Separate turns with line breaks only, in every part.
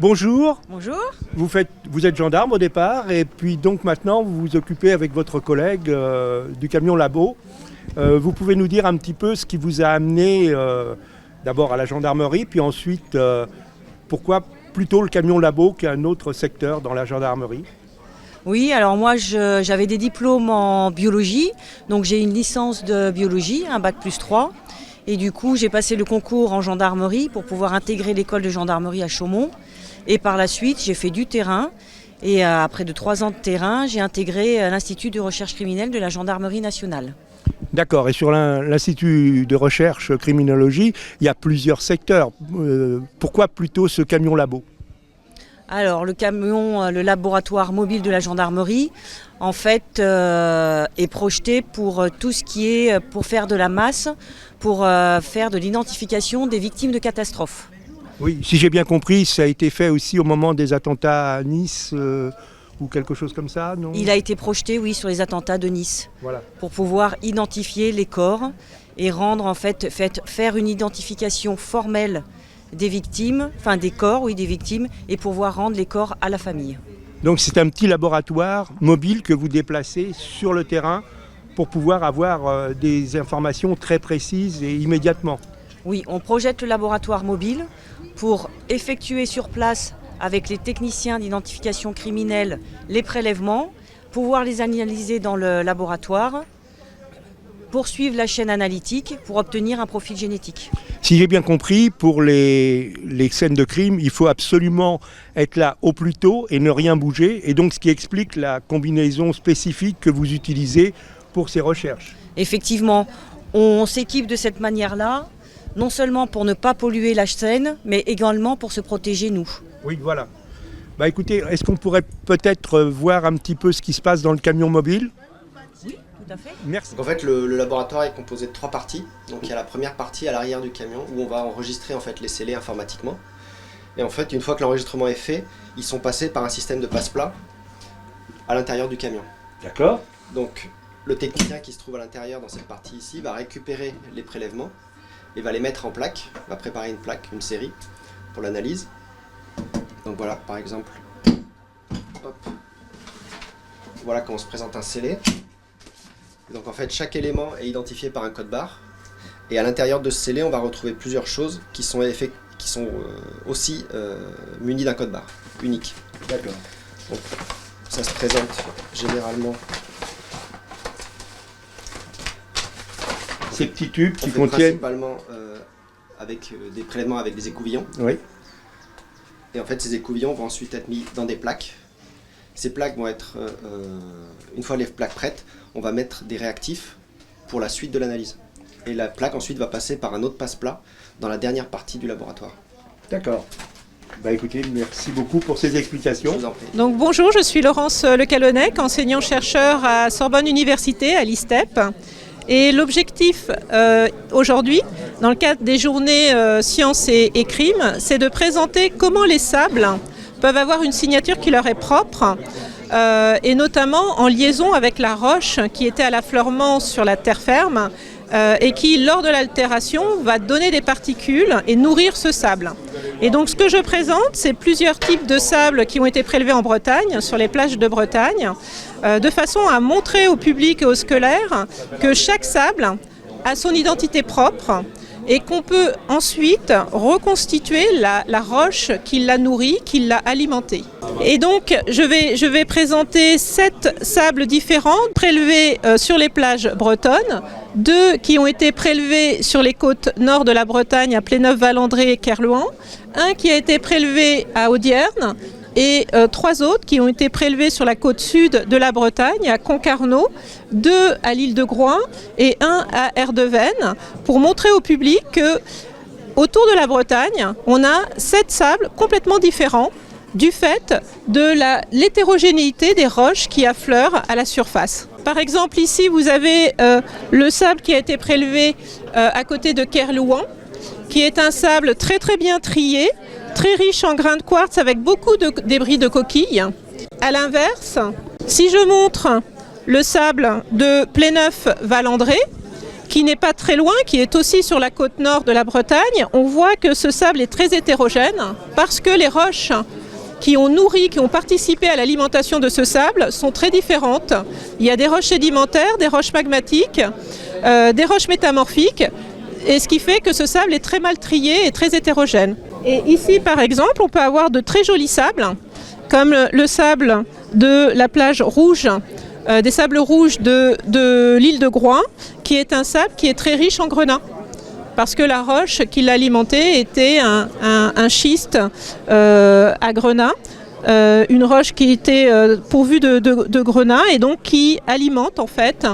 Bonjour.
Bonjour.
Vous êtes gendarme au départ et puis donc maintenant vous vous occupez avec votre collègue du camion labo. Vous pouvez nous dire un petit peu ce qui vous a amené d'abord à la gendarmerie puis ensuite pourquoi plutôt le camion labo qu'un autre secteur dans la gendarmerie?
Oui, alors moi j'avais des diplômes en biologie, donc j'ai une licence de biologie, un bac plus 3. Et du coup j'ai passé le concours en gendarmerie pour pouvoir intégrer l'école de gendarmerie à Chaumont. Et par la suite j'ai fait du terrain. Et après de 3 ans de terrain, j'ai intégré l'Institut de recherche criminelle de la gendarmerie nationale.
D'accord, et sur l'Institut de recherche criminologie, il y a plusieurs secteurs. Pourquoi plutôt ce camion labo?
Alors le camion, le laboratoire mobile de la gendarmerie, en fait, est projeté pour tout ce qui est pour faire de la masse, pour faire de l'identification des victimes de catastrophes.
Oui, si j'ai bien compris, ça a été fait aussi au moment des attentats à Nice ou quelque chose comme ça, non?
Il a été projeté, oui, sur les attentats de Nice,
Voilà.
pour pouvoir identifier les corps et rendre, en fait, faire une identification formelle des victimes, enfin des corps, oui, des victimes, et pouvoir rendre les corps à la famille.
Donc c'est un petit laboratoire mobile que vous déplacez sur le terrain pour pouvoir avoir des informations très précises et immédiatement.
Oui, on projette le laboratoire mobile pour effectuer sur place avec les techniciens d'identification criminelle les prélèvements, pouvoir les analyser dans le laboratoire, poursuivre la chaîne analytique pour obtenir un profil génétique.
Si j'ai bien compris, pour les scènes de crime, il faut absolument être là au plus tôt et ne rien bouger. Et donc ce qui explique la combinaison spécifique que vous utilisez pour ces recherches.
Effectivement, on s'équipe de cette manière-là, non seulement pour ne pas polluer la scène, mais également pour se protéger nous.
Oui, voilà. Bah écoutez, est-ce qu'on pourrait peut-être voir un petit peu ce qui se passe dans le camion mobile?
Oui, tout à fait.
Merci.
Donc en fait, le laboratoire est composé de 3 parties. Donc il y a la première partie à l'arrière du camion où on va enregistrer en fait les scellés informatiquement. Et en fait, une fois que l'enregistrement est fait, ils sont passés par un système de passe-plat à l'intérieur du camion.
D'accord.
Donc le technicien qui se trouve à l'intérieur dans cette partie ici va récupérer les prélèvements et va les mettre en plaque, va préparer une plaque, une série pour l'analyse. Donc voilà, par exemple, hop. Voilà comment se présente un scellé. Donc en fait, chaque élément est identifié par un code barre. Et à l'intérieur de ce scellé, on va retrouver plusieurs choses qui sont aussi munies d'un code barre unique.
D'accord.
Donc ça se présente généralement.
Ces petits tubes
On
qui
fait
contiennent...
principalement avec des prélèvements avec des écouvillons.
Oui.
Et en fait, ces écouvillons vont ensuite être mis dans des plaques. Ces plaques vont être, une fois les plaques prêtes, on va mettre des réactifs pour la suite de l'analyse. Et la plaque ensuite va passer par un autre passe-plat dans la dernière partie du laboratoire.
D'accord. Bah écoutez, merci beaucoup pour ces
Je
explications.
vous en prie.
Donc bonjour, je suis Laurence Lecalonnec, enseignant-chercheur à Sorbonne Université, à l'ISTEP. Et l'objectif aujourd'hui, dans le cadre des journées sciences et crimes, c'est de présenter comment les sables peuvent avoir une signature qui leur est propre, et notamment en liaison avec la roche qui était à l'affleurement sur la terre ferme et qui, lors de l'altération, va donner des particules et nourrir ce sable. Et donc ce que je présente, c'est plusieurs types de sables qui ont été prélevés en Bretagne, sur les plages de Bretagne, de façon à montrer au public et aux scolaires que chaque sable a son identité propre et qu'on peut ensuite reconstituer la roche qui l'a nourri, qui l'a alimenté. Et donc je vais présenter 7 sables différents prélevés sur les plages bretonnes, 2 qui ont été prélevés sur les côtes nord de la Bretagne à Pléneuf-Valandré et Kerlouan, 1 qui a été prélevé à Audierne et 3 autres qui ont été prélevés sur la côte sud de la Bretagne, à Concarneau, 2 à l'île de Groix et 1 à Erdeven, pour montrer au public que autour de la Bretagne, on a 7 sables complètement différents du fait de l'hétérogénéité des roches qui affleurent à la surface. Par exemple, ici, vous avez le sable qui a été prélevé à côté de Kerlouan, qui est un sable très très bien trié, très riche en grains de quartz avec beaucoup de débris de coquilles. A l'inverse, si je montre le sable de Pléneuf-Valandré, qui n'est pas très loin, qui est aussi sur la côte nord de la Bretagne, on voit que ce sable est très hétérogène parce que les roches qui ont participé à l'alimentation de ce sable sont très différentes. Il y a des roches sédimentaires, des roches magmatiques, des roches métamorphiques, et ce qui fait que ce sable est très mal trié et très hétérogène. Et ici, par exemple, on peut avoir de très jolis sables, comme le sable de la plage rouge, des sables rouges de l'île de Groix, qui est un sable qui est très riche en grenat. Parce que la roche qui l'alimentait était un schiste à grenat, une roche qui était pourvue de grenat et donc qui alimente en fait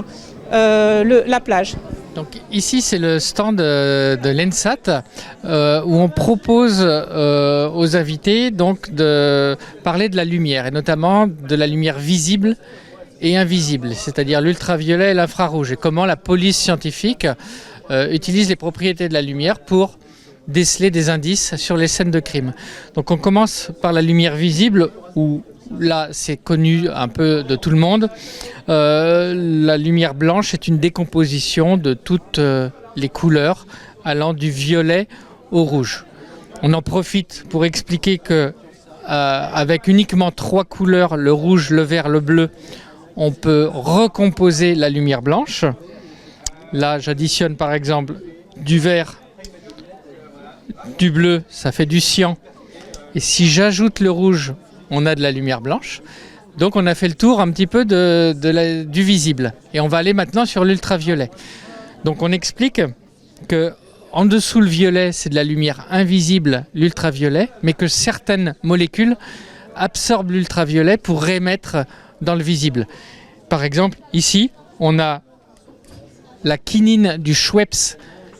la plage.
Donc ici c'est le stand de l'ENSAT où on propose aux invités donc de parler de la lumière et notamment de la lumière visible et invisible, c'est-à-dire l'ultraviolet et l'infrarouge et comment la police scientifique utilise les propriétés de la lumière pour déceler des indices sur les scènes de crime. Donc on commence par la lumière visible où là c'est connu un peu de tout le monde. La lumière blanche est une décomposition de toutes les couleurs allant du violet au rouge. On en profite pour expliquer que avec uniquement 3 couleurs, le rouge, le vert, le bleu, on peut recomposer la lumière blanche. Là, j'additionne par exemple du vert, du bleu, ça fait du cyan. Et si j'ajoute le rouge, on a de la lumière blanche. Donc on a fait le tour un petit peu du visible. Et on va aller maintenant sur l'ultraviolet. Donc on explique que en dessous le violet, c'est de la lumière invisible, l'ultraviolet, mais que certaines molécules absorbent l'ultraviolet pour réémettre dans le visible. Par exemple, ici, on a la quinine du Schweppes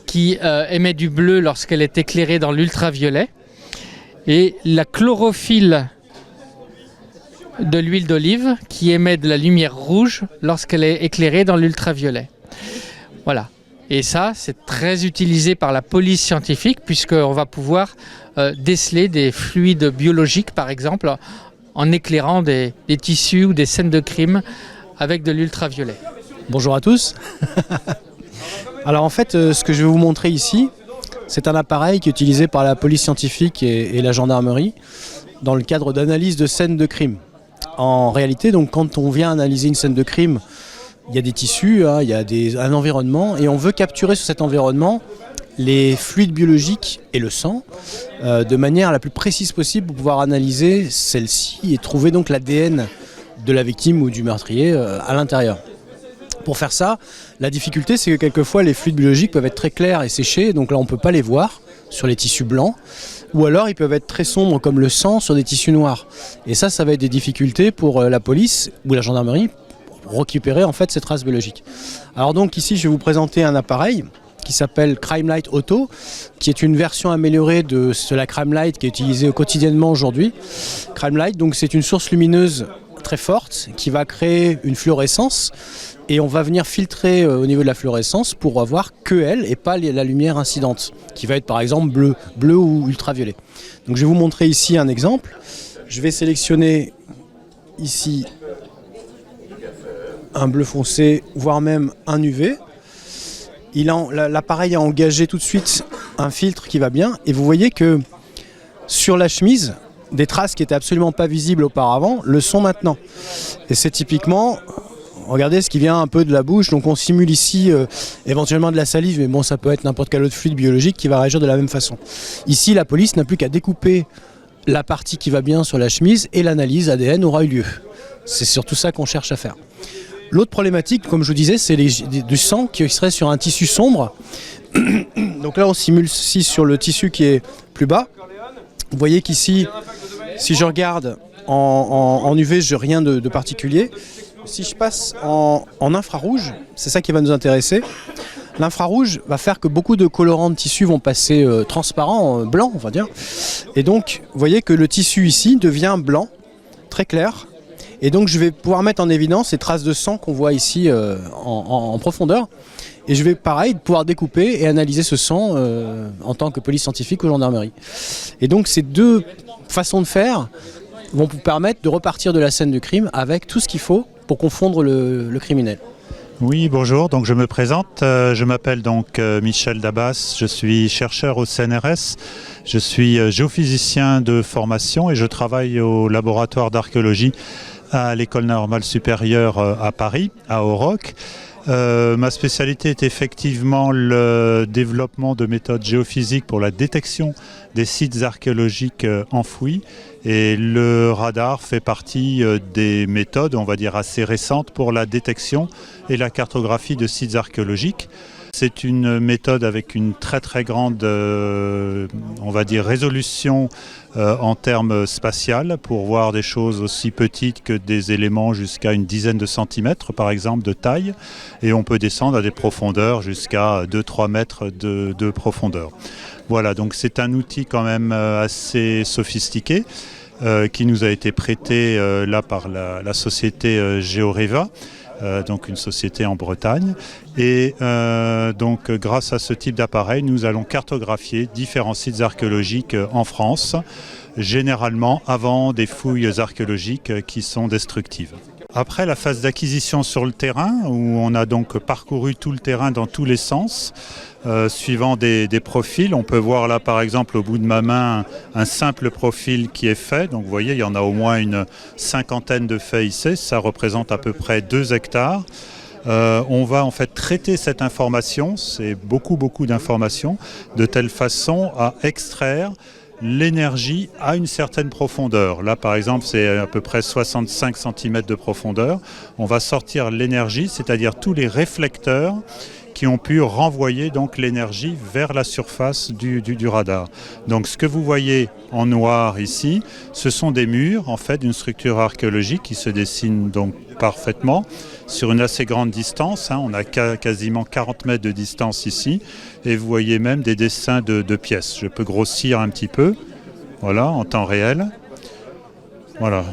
qui émet du bleu lorsqu'elle est éclairée dans l'ultraviolet et la chlorophylle de l'huile d'olive qui émet de la lumière rouge lorsqu'elle est éclairée dans l'ultraviolet. Voilà. Et ça, c'est très utilisé par la police scientifique puisqu'on va pouvoir déceler des fluides biologiques, par exemple, en éclairant des tissus ou des scènes de crime avec de l'ultraviolet.
Bonjour à tous. Alors en fait, ce que je vais vous montrer ici, c'est un appareil qui est utilisé par la police scientifique et la gendarmerie dans le cadre d'analyse de scènes de crime. En réalité, donc, quand on vient analyser une scène de crime, il y a des tissus, il y a un environnement, et on veut capturer sur cet environnement les fluides biologiques et le sang de manière la plus précise possible pour pouvoir analyser celle-ci et trouver donc l'ADN de la victime ou du meurtrier à l'intérieur. Pour faire ça, la difficulté c'est que quelquefois les fluides biologiques peuvent être très clairs et séchés, donc là on ne peut pas les voir sur les tissus blancs, ou alors ils peuvent être très sombres comme le sang sur des tissus noirs. Et ça va être des difficultés pour la police ou la gendarmerie pour récupérer en fait ces traces biologiques. Alors donc ici je vais vous présenter un appareil qui s'appelle Crime Light Auto, qui est une version améliorée de la Crime Light qui est utilisée quotidiennement aujourd'hui. Crime Light, donc c'est une source lumineuse très forte qui va créer une fluorescence et on va venir filtrer au niveau de la fluorescence pour avoir que elle et pas la lumière incidente qui va être par exemple bleu ou ultraviolet. Donc je vais vous montrer ici un exemple. Je vais sélectionner ici un bleu foncé voire même un UV. L'appareil a engagé tout de suite un filtre qui va bien et vous voyez que sur la chemise, des traces qui n'étaient absolument pas visibles auparavant le sont maintenant. Et c'est typiquement, regardez ce qui vient un peu de la bouche, donc on simule ici éventuellement de la salive, mais bon ça peut être n'importe quel autre fluide biologique qui va réagir de la même façon. Ici la police n'a plus qu'à découper la partie qui va bien sur la chemise et l'analyse ADN aura eu lieu. C'est surtout ça qu'on cherche à faire. L'autre problématique, comme je vous disais, c'est du sang qui serait sur un tissu sombre. Donc là, on simule ici sur le tissu qui est plus bas. Vous voyez qu'ici, si je regarde en UV, je n'ai rien de particulier. Si je passe en infrarouge, c'est ça qui va nous intéresser. L'infrarouge va faire que beaucoup de colorants de tissu vont passer transparents, blancs, on va dire. Et donc, vous voyez que le tissu ici devient blanc, très clair. Et donc je vais pouvoir mettre en évidence ces traces de sang qu'on voit ici en profondeur. Et je vais pareil pouvoir découper et analyser ce sang en tant que police scientifique ou gendarmerie. Et donc ces deux façons de faire vont vous permettre de repartir de la scène du crime avec tout ce qu'il faut pour confondre le criminel.
Oui, bonjour, donc je me présente, je m'appelle donc Michel Dabas, je suis chercheur au CNRS, je suis géophysicien de formation et je travaille au laboratoire d'archéologie à l'École normale supérieure à Paris, à Auroch. Ma spécialité est effectivement le développement de méthodes géophysiques pour la détection des sites archéologiques enfouis et le radar fait partie des méthodes, on va dire, assez récentes pour la détection et la cartographie de sites archéologiques. C'est une méthode avec une très très grande on va dire résolution en termes spatial pour voir des choses aussi petites que des éléments jusqu'à une dizaine de centimètres par exemple de taille, et on peut descendre à des profondeurs jusqu'à 2-3 mètres de profondeur. Voilà, donc c'est un outil quand même assez sophistiqué qui nous a été prêté là par la société GeoReva. Donc une société en Bretagne. Et donc grâce à ce type d'appareil, nous allons cartographier différents sites archéologiques en France, généralement avant des fouilles archéologiques qui sont destructives. Après la phase d'acquisition sur le terrain, où on a donc parcouru tout le terrain dans tous les sens, suivant des profils. On peut voir là par exemple au bout de ma main un simple profil qui est fait. Donc vous voyez, il y en a au moins une cinquantaine de faits ici. Ça représente à peu près 2 hectares. On va en fait traiter cette information, c'est beaucoup d'informations, de telle façon à extraire l'énergie à une certaine profondeur. Là par exemple c'est à peu près 65 cm de profondeur. On va sortir l'énergie, c'est-à-dire tous les réflecteurs qui ont pu renvoyer donc l'énergie vers la surface du radar. Donc ce que vous voyez en noir ici, ce sont des murs en fait d'une structure archéologique qui se dessine donc parfaitement sur une assez grande distance. On a quasiment 40 mètres de distance ici, et vous voyez même des dessins de pièces. Je peux grossir un petit peu, voilà, en temps réel. Voilà.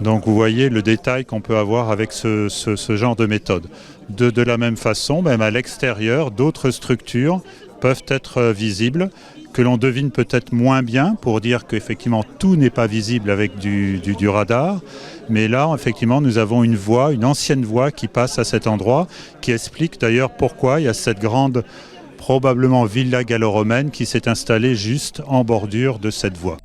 Donc vous voyez le détail qu'on peut avoir avec ce genre de méthode. De la même façon, même à l'extérieur, d'autres structures peuvent être visibles, que l'on devine peut-être moins bien pour dire qu'effectivement tout n'est pas visible avec du radar. Mais là, effectivement, nous avons une voie, une ancienne voie qui passe à cet endroit, qui explique d'ailleurs pourquoi il y a cette grande, probablement villa gallo-romaine qui s'est installée juste en bordure de cette voie.